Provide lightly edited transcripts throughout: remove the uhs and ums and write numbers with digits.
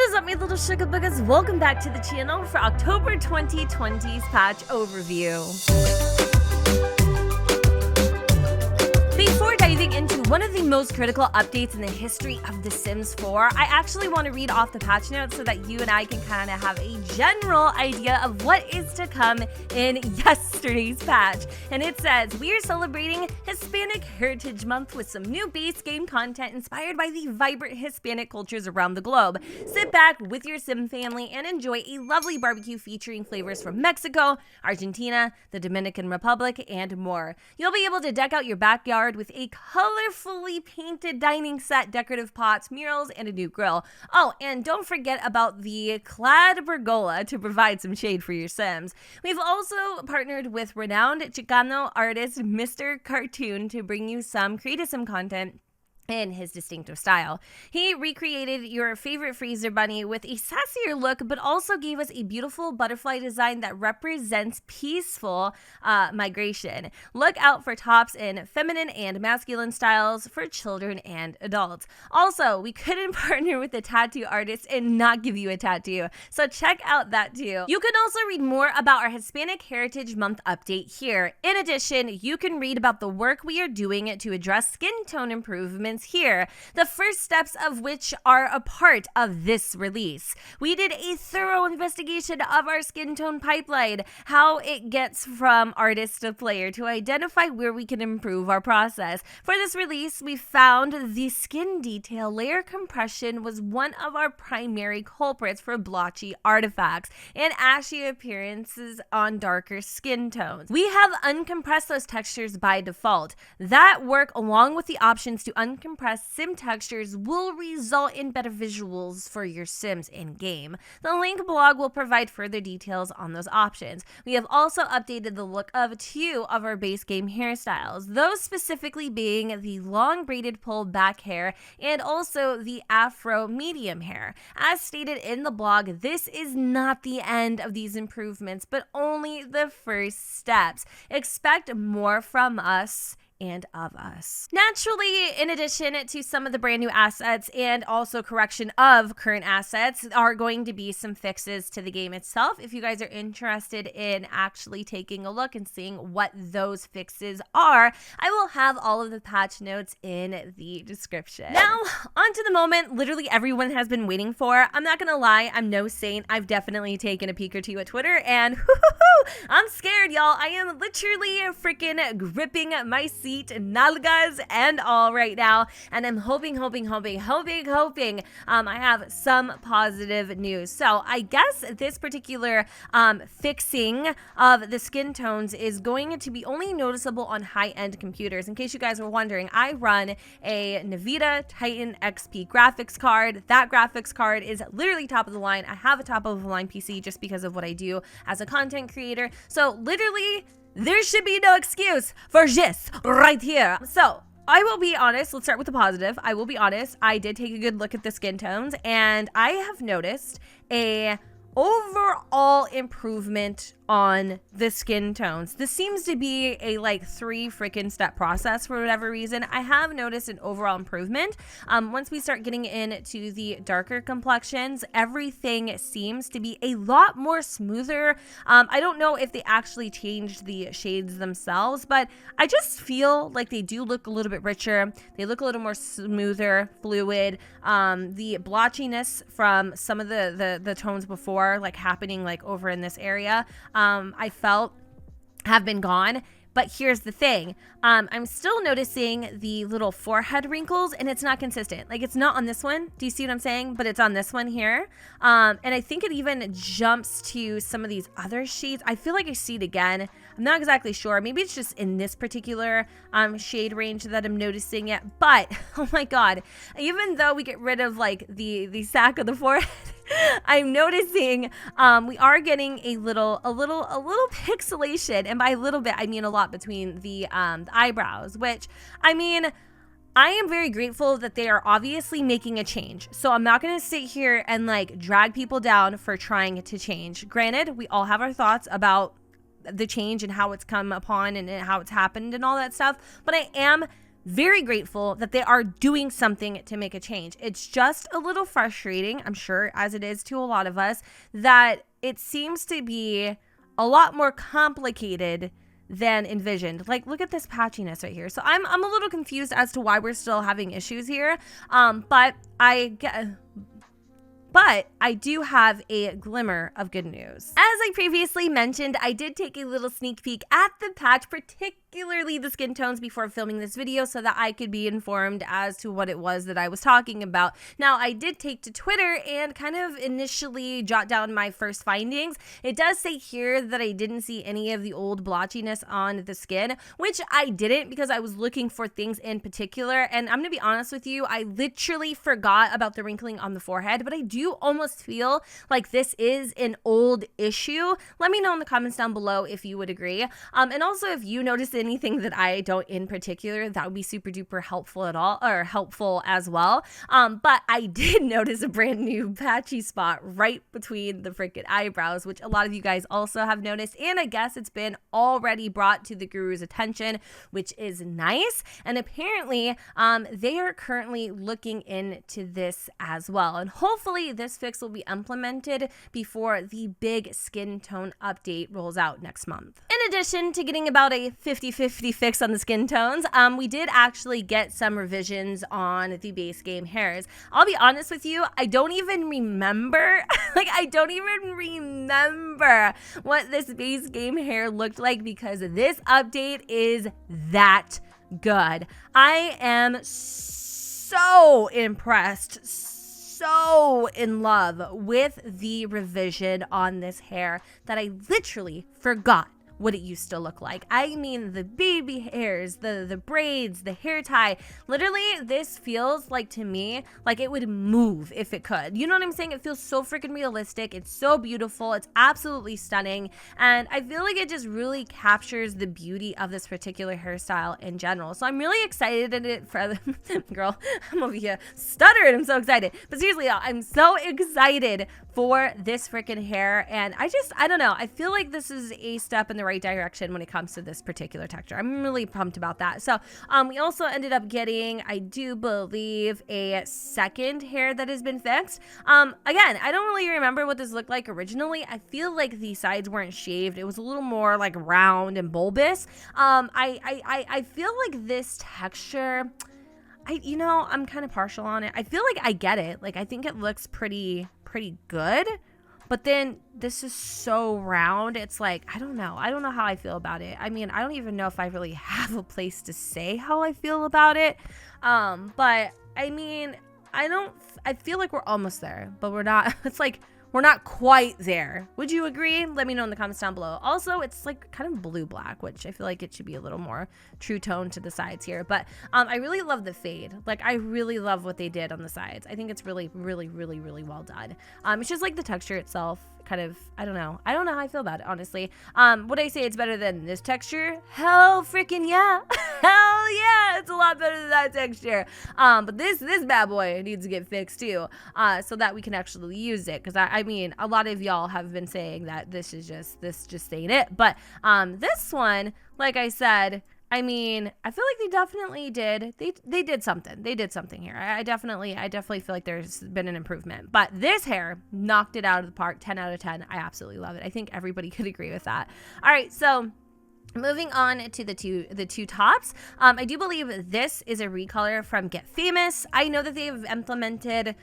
is up, my little sugar boogers? Welcome back to the channel for October 2020's patch overview. Before diving into one of the most critical updates in the history of The Sims 4, I actually want to read off the patch notes so that you and I can kind of have a general idea of what is to come in yesterday's patch. And it says, we are celebrating Hispanic Heritage Month with some new base game content inspired by the vibrant Hispanic cultures around the globe. Sit back with your Sim family and enjoy a lovely barbecue featuring flavors from Mexico, Argentina, the Dominican Republic, and more. You'll be able to deck out your backyard with a colorfully painted dining set, decorative pots, murals, and a new grill. Oh, and don't forget about the clad pergola to provide some shade for your Sims. We've also partnered with renowned Chicano artist Mr. Cartoon to bring you some creative Sim content in his distinctive style. He recreated your favorite freezer bunny with a sassier look, but also gave us a beautiful butterfly design that represents peaceful migration. Look out for tops in feminine and masculine styles for children and adults. Also, we couldn't partner with a tattoo artist and not give you a tattoo, so check out that too. You can also read more about our Hispanic Heritage Month update here. In addition, you can read about the work we are doing to address skin tone improvements here, the first steps of which are a part of this release. We did a thorough investigation of our skin tone pipeline, how it gets from artist to player, to identify where we can improve our process. For this release, we found the skin detail layer compression was one of our primary culprits for blotchy artifacts and ashy appearances on darker skin tones. We have uncompressed those textures by default. That work, along with the options to uncompress Sim textures, will result in better visuals for your Sims in-game. The link blog will provide further details on those options. We have also updated the look of two of our base game hairstyles, those specifically being the long braided pulled back hair and also the afro medium hair. As stated in the blog, this is not the end of these improvements, but only the first steps. Expect more from us and of us. Naturally, in addition to some of the brand new assets and also correction of current assets, are going to be some fixes to the game itself. If you guys are interested in actually taking a look and seeing what those fixes are, I will have all of the patch notes in the description. Now, on to the moment literally everyone has been waiting for. I'm not gonna lie, I'm no saint. I've definitely taken a peek or two at Twitter, and I'm scared, y'all. I am literally freaking gripping my seat, nalgas and all right now, and I'm hoping I have some positive news. So I guess this particular fixing of the skin tones is going to be only noticeable on high-end computers. In case you guys were wondering, I run a Nvidia Titan XP graphics card. That graphics card is literally top of the line. I have a top of the line PC just because of what I do as a content creator. So literally, there should be no excuse for this right here. So I will be honest, let's start with the positive. I will be honest, I did take a good look at the skin tones, and I have noticed a overall improvement on the skin tones. This seems to be a like 3 freaking step process for whatever reason. I have noticed an overall improvement. Once we start getting into the darker complexions, everything seems to be a lot more smoother. I don't know if they actually changed the shades themselves, but I just feel like they do look a little bit richer. They look a little more smoother, fluid. The blotchiness from some of the tones before, like happening like over in this area, I felt have been gone. But here's the thing, I'm still noticing the little forehead wrinkles, and it's not consistent. Like, it's not on this one. Do you see what I'm saying? But it's on this one here. And I think it even jumps to some of these other shades. I feel like I see it again. I'm not exactly sure. Maybe it's just in this particular shade range that I'm noticing it. But, oh my God, even though we get rid of like the sack of the forehead, I'm noticing we are getting a little pixelation, and by a little bit I mean a lot, between the eyebrows, which, I mean, I am very grateful that they are obviously making a change. So I'm not going to sit here and like drag people down for trying to change. Granted, we all have our thoughts about the change and how it's come upon and how it's happened and all that stuff, but I am very grateful that they are doing something to make a change. It's just a little frustrating, I'm sure, as it is to a lot of us, that it seems to be a lot more complicated than envisioned. Like, look at this patchiness right here. So I'm a little confused as to why we're still having issues here. But I do have a glimmer of good news. As I previously mentioned, I did take a little sneak peek at the patch, particularly the skin tones, before filming this video so that I could be informed as to what it was that I was talking about. Now, I did take to Twitter and kind of initially jot down my first findings. It does say here that I didn't see any of the old blotchiness on the skin, which I didn't because I was looking for things in particular. And I'm gonna be honest with you, I literally forgot about the wrinkling on the forehead, but I do almost feel like this is an old issue. Let me know in the comments down below if you would agree. And also if you notice anything that I don't in particular, that would be super duper helpful helpful as well. But I did notice a brand new patchy spot right between the freaking eyebrows, which a lot of you guys also have noticed. And I guess it's been already brought to the guru's attention, which is nice. And apparently they are currently looking into this as well. And hopefully this fix will be implemented before the big skin tone update rolls out next month. In addition to getting about a 50-50 fix on the skin tones, we did actually get some revisions on the base game hairs. I'll be honest with you, I don't even remember, I don't even remember what this base game hair looked like because this update is that good. I am so impressed, so in love with the revision on this hair that I literally forgot what it used to look like. I mean, the baby hairs, the braids, the hair tie. Literally, this feels like, to me, like it would move if it could. You know what I'm saying? It feels so freaking realistic. It's so beautiful. It's absolutely stunning. And I feel like it just really captures the beauty of this particular hairstyle in general. So I'm really excited in it for girl, I'm over here stuttering. I'm so excited. But seriously, y'all, I'm so excited for this freaking hair. And I don't know. I feel like this is a step in the right direction when it comes to this particular texture. I'm really pumped about that. So we also ended up getting, I do believe, a second hair that has been fixed. Again, I don't really remember what this looked like originally. I feel like the sides weren't shaved. It was a little more like round and bulbous. I feel like this texture, I'm kind of partial on it. I feel like I get it. Like, I think it looks pretty good. But then this is so round. It's like, I don't know how I feel about it. I mean, I don't even know if I really have a place to say how I feel about it. But I mean, I feel like we're almost there, but we're not. It's like, we're not quite there. Would you agree? Let me know in the comments down below. Also, it's like kind of blue-black, which I feel like it should be a little more true tone to the sides here. But I really love the fade. Like, I really love what they did on the sides. I think it's really, really, really, really well done. It's just like the texture itself. Kind of, I don't know how I feel about it, honestly. Would I say it's better than this texture? Hell freaking yeah. Hell yeah, it's a lot better than that texture. But this bad boy needs to get fixed too, so that we can actually use it. Because I mean, a lot of y'all have been saying that this just ain't it. But this one, like I said, I mean, I feel like they definitely did. They did something. They did something here. I definitely feel like there's been an improvement. But this hair knocked it out of the park. 10 out of 10. I absolutely love it. I think everybody could agree with that. All right, so moving on to the two tops. I do believe this is a recolor from Get Famous. I know that they've implemented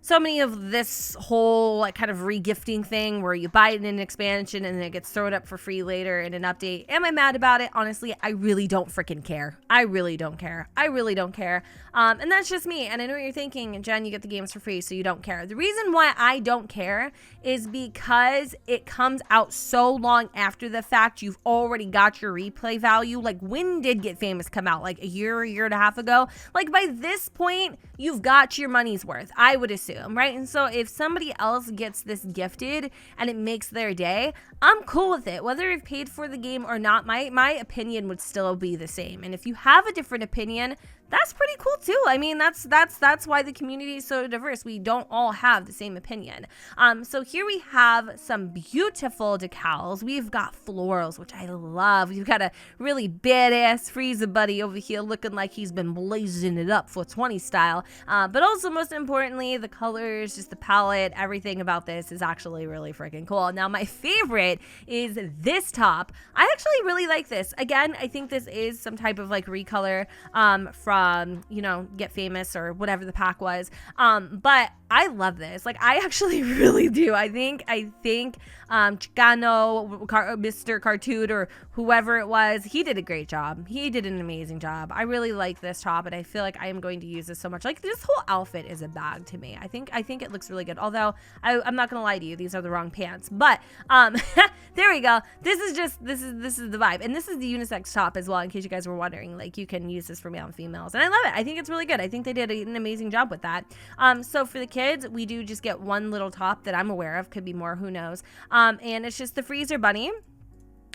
so many of this whole like kind of regifting thing where you buy it in an expansion and then it gets thrown up for free later in an update. Am I mad about it? Honestly, I really don't freaking care. I really don't care. And that's just me. And I know what you're thinking, Jen, you get the games for free, so you don't care. The reason why I don't care is because it comes out so long after the fact. You've already got your replay value. Like, when did Get Famous come out? Like a year and a half ago? Like, by this point, you've got your money's worth, I would assume, right? And so if somebody else gets this gifted and it makes their day, I'm cool with it. Whether you've paid for the game or not, my opinion would still be the same. And if you have a different opinion, That's pretty cool too. I mean, that's why the community is so diverse. We don't all have the same opinion. So here we have some beautiful decals. We've got florals, which I love. We've got a really badass Frieza buddy over here looking like he's been blazing it up for 20 style. But also, most importantly, the colors, just the palette, everything about this is actually really freaking cool. Now, my favorite is this top. I actually really like this. Again, I think this is some type of like recolor from you know, Get Famous or whatever the pack was. But I love this. Like, I actually really do. I think Chicano, Mr. Cartoon, or whoever it was, he did a great job. He did an amazing job. I really like this top, and I feel like I am going to use this so much. Like, this whole outfit is a bag to me. I think it looks really good. Although I'm not gonna lie to you, these are the wrong pants. But there we go. This is the vibe, and this is the unisex top as well. In case you guys were wondering, like, you can use this for male and females, and I love it. I think it's really good. I think they did an amazing job with that. So for the kids, we do just get one little top that I'm aware of. Could be more, who knows. And it's just the Freezer Bunny.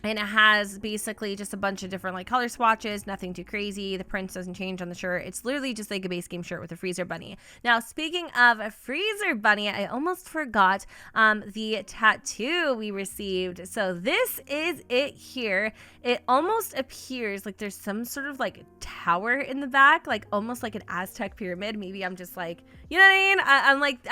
And it has basically just a bunch of different like color swatches, nothing too crazy. The print doesn't change on the shirt. It's literally just like a base game shirt with a Freezer Bunny. Now, speaking of a Freezer Bunny, I almost forgot the tattoo we received. So this is it here. It almost appears like there's some sort of like tower in the back, like almost like an Aztec pyramid. Maybe I'm just like, you know what I mean?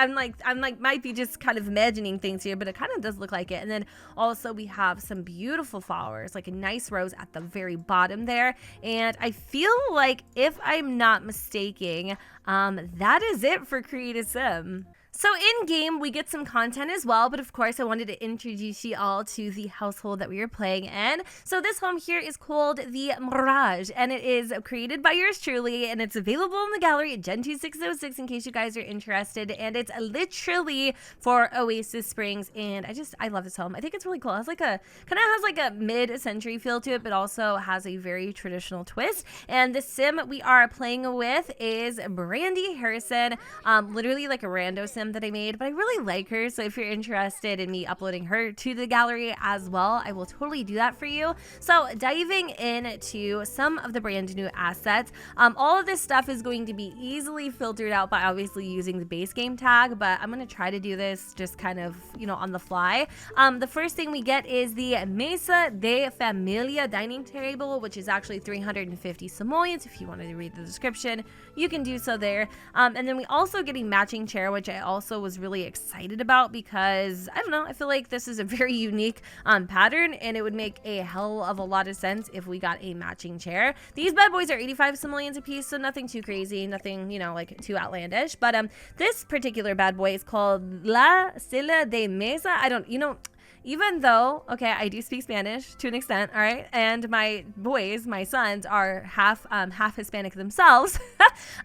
I'm like might be just kind of imagining things here, but it kind of does look like it. And then also we have some beautiful flowers, like a nice rose at the very bottom there. And I feel like, if I'm not mistaken, that is it for Create a Sim. So in game, we get some content as well, but of course I wanted to introduce you all to the household that we are playing in. So this home here is called the Mirage, and it is created by yours truly, and it's available in the gallery at Gen 2606 in case you guys are interested, and it's literally for Oasis Springs, and I love this home. I think it's really cool. It has like kind of has like a mid-century feel to it, but also has a very traditional twist. And the sim we are playing with is Brandy Harrison, literally like a rando sim that I made, but I really like her, so if you're interested in me uploading her to the gallery as well, I will totally do that for you. So diving into some of the brand new assets, all of this stuff is going to be easily filtered out by obviously using the base game tag, but I'm going to try to do this just kind of, you know, on the fly. The first thing we get is the Mesa de Familia dining table, which is actually 350 simoleons. If you wanted to read the description, you can do so there. And then we also get a matching chair, which I also was really excited about because, I don't know, I feel like this is a very unique pattern, and it would make a hell of a lot of sense if we got a matching chair. These bad boys are 85 simoleons a piece, so nothing too crazy, nothing, you know, like too outlandish. But this particular bad boy is called La Silla de Mesa. I don't, you know, even though, okay, I do speak Spanish to an extent, all right, and my boys, my sons, are half Hispanic themselves,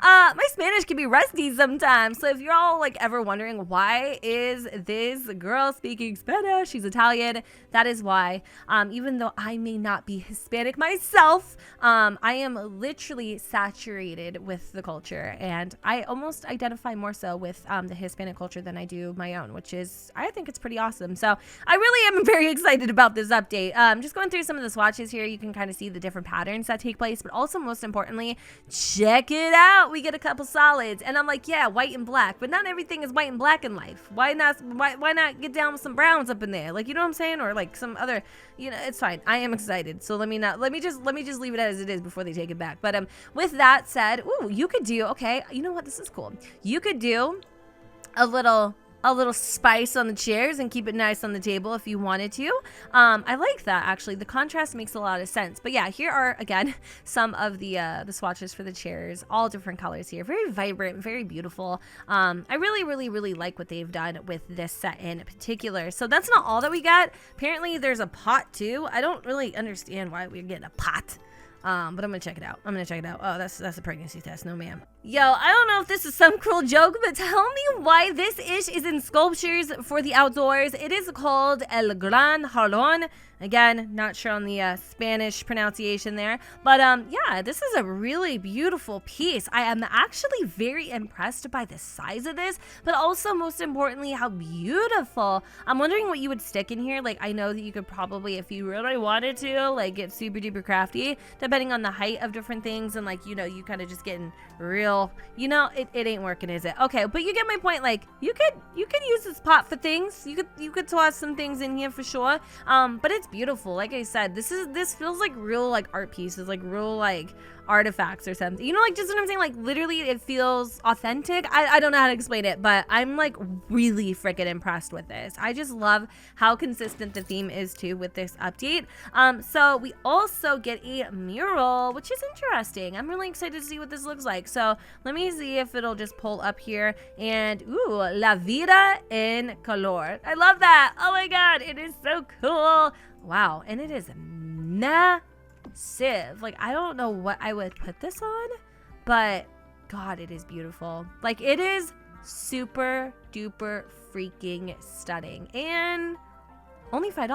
my Spanish can be rusty sometimes. So if you're all like ever wondering why is this girl speaking Spanish, she's Italian, that is why. Even though I may not be Hispanic myself, I am literally saturated with the culture, and I almost identify more so with the Hispanic culture than I do my own, which is, I think it's pretty awesome. So I really am very excited about this update. Just going through some of the swatches here, you can kind of see the different patterns that take place, but also most importantly, check it out. We get a couple solids, and I'm like, yeah, white and black, but not everything is white and black in life. Why not get down with some browns up in there? Like, you know what I'm saying? Or like some other, you know, it's fine. I am excited. So let me just leave it as it is before they take it back. But with that said, ooh, you could do, okay, you know what? This is cool. You could do a little spice on the chairs and keep it nice on the table if you wanted to. I like that, actually. The contrast makes a lot of sense. But yeah, here are, again, some of the swatches for the chairs. All different colors here. Very vibrant, very beautiful. I really like what they've done with this set in particular. So that's not all that we got. Apparently there's a pot too. I don't really understand why we're getting a pot. But I'm gonna check it out. Oh, that's a pregnancy test. No, ma'am. Yo, I don't know if this is some cruel joke, but tell me why this ish is in sculptures for the outdoors. It is called El Gran Jarrón. Again, not sure on the Spanish pronunciation there. But yeah, this is a really beautiful piece. I am actually very impressed by the size of this, but also most importantly, how beautiful. I'm wondering what you would stick in here. Like, I know that you could probably, if you really wanted to, like get super duper crafty, depending on the height of different things. And like, you know, you kind of just getting real, you know, it ain't working, is it? Okay, but you get my point. Like, you could use this pot for things. You could toss some things in here for sure. But it's beautiful. Like I said, this feels like real like art pieces, like real like artifacts or something, you know, like just what I'm saying, like literally it feels authentic. I don't know how to explain it, but I'm like really freaking impressed with this. I just love how consistent the theme is too with this update. So we also get a mural, which is interesting. I'm really excited to see what this looks like. So let me see if it'll just pull up here, and ooh, La Vida en Color. I love that. Oh my god, it is so cool. Wow, and it is massive. Like, I don't know what I would put this on, but god, it is beautiful. Like, it is super duper freaking stunning, and only $5.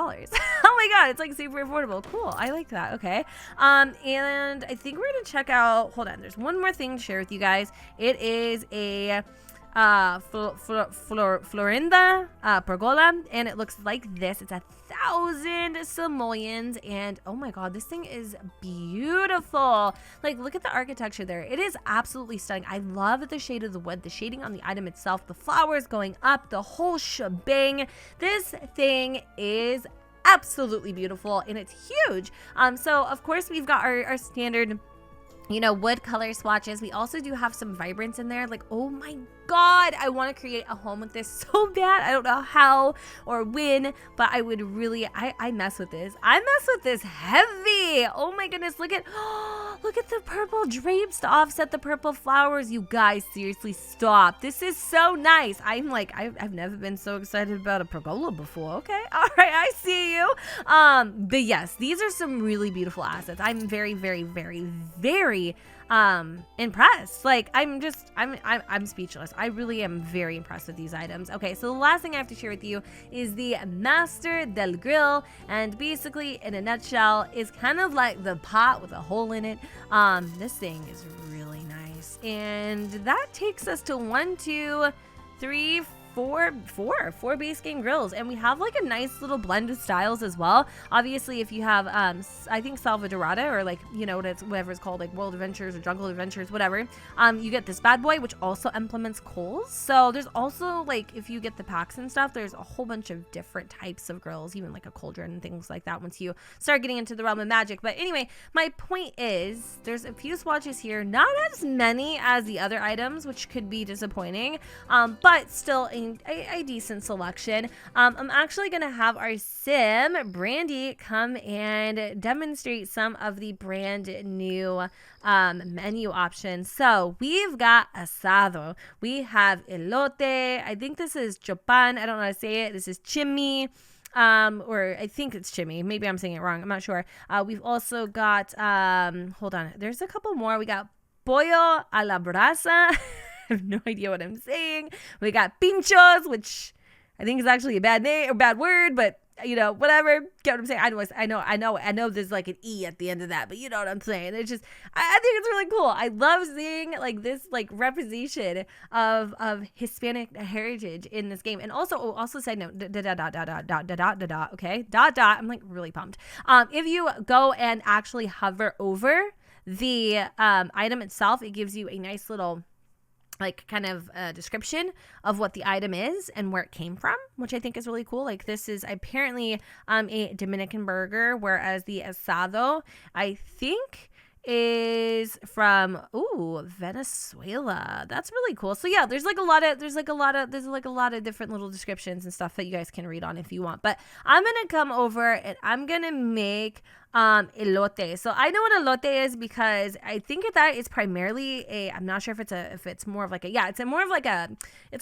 Oh my god, it's like super affordable. Cool, I like that. Okay, and I think we're gonna check out, hold on, there's one more thing to share with you guys. It is a Florinda Pergola, and it looks like this. It's 1,000 simoleons, and oh my god, this thing is beautiful. Like, look at the architecture there. It is absolutely stunning. I love the shade of the wood, the shading on the item itself, the flowers going up, the whole shebang. This thing is absolutely beautiful, and it's huge. So of course we've got our standard, you know, wood color swatches. We also do have some vibrance in there. Like, oh my god, I want to create a home with this so bad. I don't know how or when, but I would really, I mess with this. I mess with this heavy. Oh my goodness, look at the purple drapes to offset the purple flowers. You guys, seriously, stop. This is so nice. I'm like, I've never been so excited about a pergola before. Okay, all right, I see you. But yes, these are some really beautiful assets. I'm very, very, very, very impressed. Like, I'm speechless. I really am very impressed with these items. Okay, so the last thing I have to share with you is the Master del Grill, and basically in a nutshell is kind of like the pot with a hole in it. This thing is really nice, and that takes us to 1, 2, 3, 4 base game grills, and we have like a nice little blend of styles as well. Obviously, if you have I think Salvadorada, or like, you know, whatever it's called, like World Adventures or Jungle Adventures, whatever, you get this bad boy, which also implements coals. So there's also, like, if you get the packs and stuff, there's a whole bunch of different types of grills, even like a cauldron and things like that once you start getting into the realm of magic. But anyway, my point is there's a few swatches here, not as many as the other items, which could be disappointing, but still a decent selection. I'm actually gonna have our sim Brandy come and demonstrate some of the brand new menu options. So we've got asado, we have elote, I think this is chopan, I don't know how to say it, this is chimi, or I think it's chimi, maybe I'm saying it wrong, I'm not sure. We've also got hold on, there's a couple more. We got pollo a la brasa. I have no idea what I'm saying. We got pinchos, which I think is actually a bad name or bad word, but you know, whatever. Get what I'm saying? I know there's like an E at the end of that, but you know what I'm saying. It's just, I think it's really cool. I love seeing like this like representation of Hispanic heritage in this game. And also side note, okay, I'm like really pumped. If you go and actually hover over the item itself, it gives you a nice little like kind of a description of what the item is and where it came from, which I think is really cool. Like, this is apparently a Dominican burger, whereas the asado, I think, is from Venezuela. That's really cool. So yeah, there's a lot of different little descriptions and stuff that you guys can read on if you want. But I'm gonna come over and I'm gonna make elote. So I know what elote is because I think that is primarily I'm not sure if it's more of like it's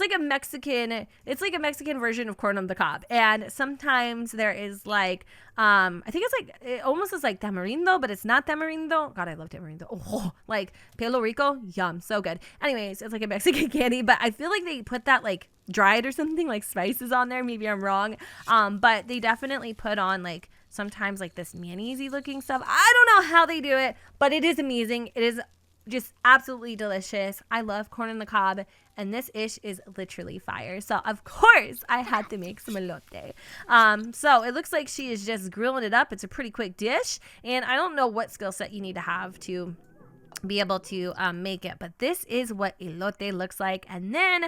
like a Mexican version of corn on the cob. And sometimes there is like I think it's like, it almost is like tamarindo, but it's not tamarindo. God, I love tamarindo. Oh, like pelo rico, yum, so good. Anyways, it's like a Mexican candy, but I feel like they put that like dried or something, like spices on there. Maybe I'm wrong. But they definitely put on like sometimes like this mayonnaise-y looking stuff. I don't know how they do it, but it is amazing. It is just absolutely delicious. I love corn on the cob, and this ish is literally fire. So of course I had to make some elote. So it looks like she is just grilling it up. It's a pretty quick dish, and I don't know what skill set you need to have to be able to make it, but this is what elote looks like. And then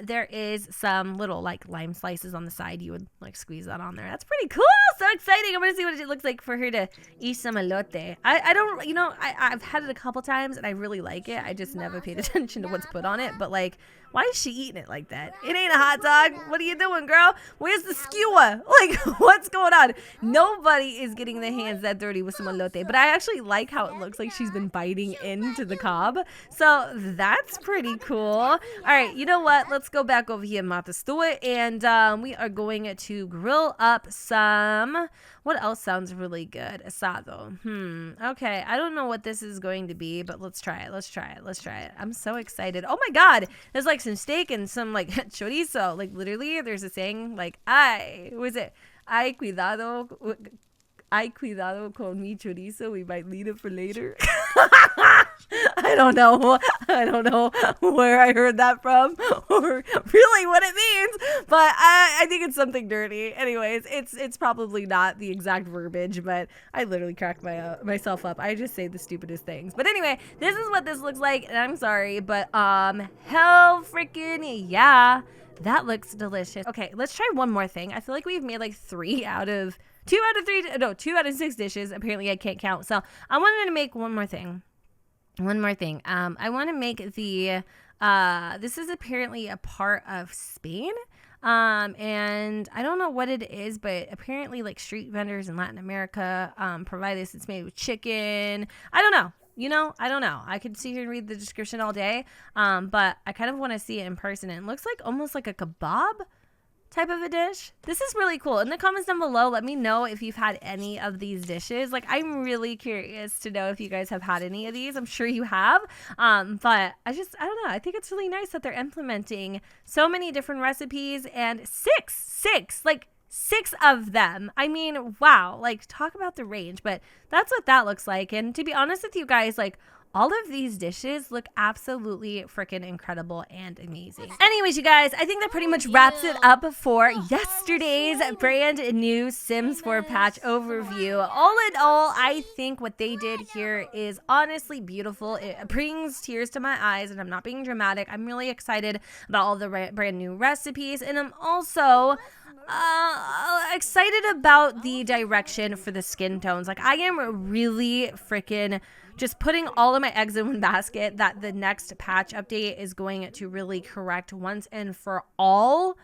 there is some little like lime slices on the side. You would like squeeze that on there. That's pretty cool. So exciting. I'm gonna see what it looks like for her to eat some elote. I don't, you know, I've had it a couple times and I really like it. I just never paid attention to what's put on it, but like, why is she eating it like that? It ain't a hot dog. What are you doing, girl? Where's the skewer? Like, what's going on? Nobody is getting their hands that dirty with some elote, but I actually like how it looks like she's been biting into the cob. So that's pretty cool. All right, you know what? Let's go back over here, Mata Stewart, and we are going to grill up some, what else sounds really good? Asado. Okay, I don't know what this is going to be, but let's try it. Let's try it. I'm so excited. Oh my God. There's like some steak and some like chorizo. Like literally there's a saying like, who is it? Ay, cuidado con mi chorizo. We might leave it for later. I don't know where I heard that from or really what it means, but I think it's something dirty. Anyways, it's probably not the exact verbiage, but I literally cracked myself up. I just say the stupidest things. But anyway, this is what this looks like, and I'm sorry, but hell freaking yeah, that looks delicious. Okay, let's try one more thing. I feel like we've made like 2 out of 6 dishes. Apparently I can't count, so I wanted to make one more thing. I want to make the this is apparently a part of Spain, and I don't know what it is, but apparently like street vendors in Latin America provide this. It's made with chicken. I don't know. I don't know. I could sit here and read the description all day, but I kind of want to see it in person. And it looks like almost like a kebab type of a dish. This is really cool. In the comments down below, let me know if you've had any of these dishes. Like, I'm really curious to know if you guys have had any of these. I'm sure you have, but I don't know. I think it's really nice that they're implementing so many different recipes, and six of them. I mean, wow, like talk about the range, but that's what that looks like. And to be honest with you guys, like all of these dishes look absolutely freaking incredible and amazing. Anyways, you guys, I think that pretty much wraps it up for yesterday's brand new Sims 4 patch overview. All in all, I think what they did here is honestly beautiful. It brings tears to my eyes, and I'm not being dramatic. I'm really excited about all the brand new recipes, and I'm also excited about the direction for the skin tones. Like, I am really freaking just putting all of my eggs in one basket that the next patch update is going to really correct once and for all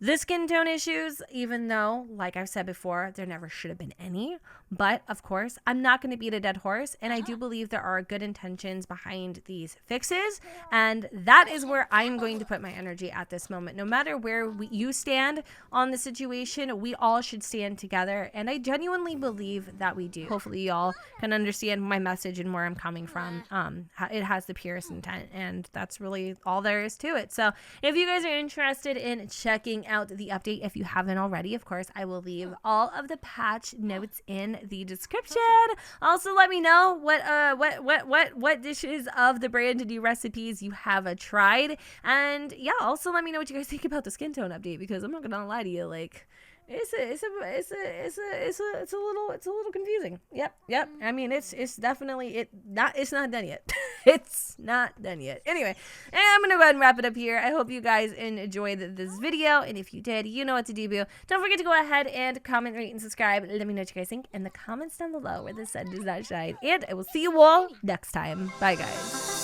the skin tone issues, even though, like I've said before, there never should have been any. But, of course, I'm not going to beat a dead horse, and I do believe there are good intentions behind these fixes, and that is where I'm going to put my energy at this moment. No matter where you stand on the situation, we all should stand together, and I genuinely believe that we do. Hopefully, y'all can understand my message and where I'm coming from. It has the purest intent, and that's really all there is to it. So, if you guys are interested in checking out the update, if you haven't already, of course, I will leave all of the patch notes in the description. Also, let me know what dishes of the brand new recipes you have tried, and yeah, also let me know what you guys think about the skin tone update, because I'm not gonna lie to you, like it's a little confusing. Yep. I mean, it's definitely it's not done yet. It's not done yet. Anyway, and I'm gonna go ahead and wrap it up here. I hope you guys enjoyed this video, and if you did, you know what to do, boo. Don't forget to go ahead and comment, rate, and subscribe. Let me know what you guys think in the comments down below where the sun does not shine, and I will see you all next time. Bye, guys.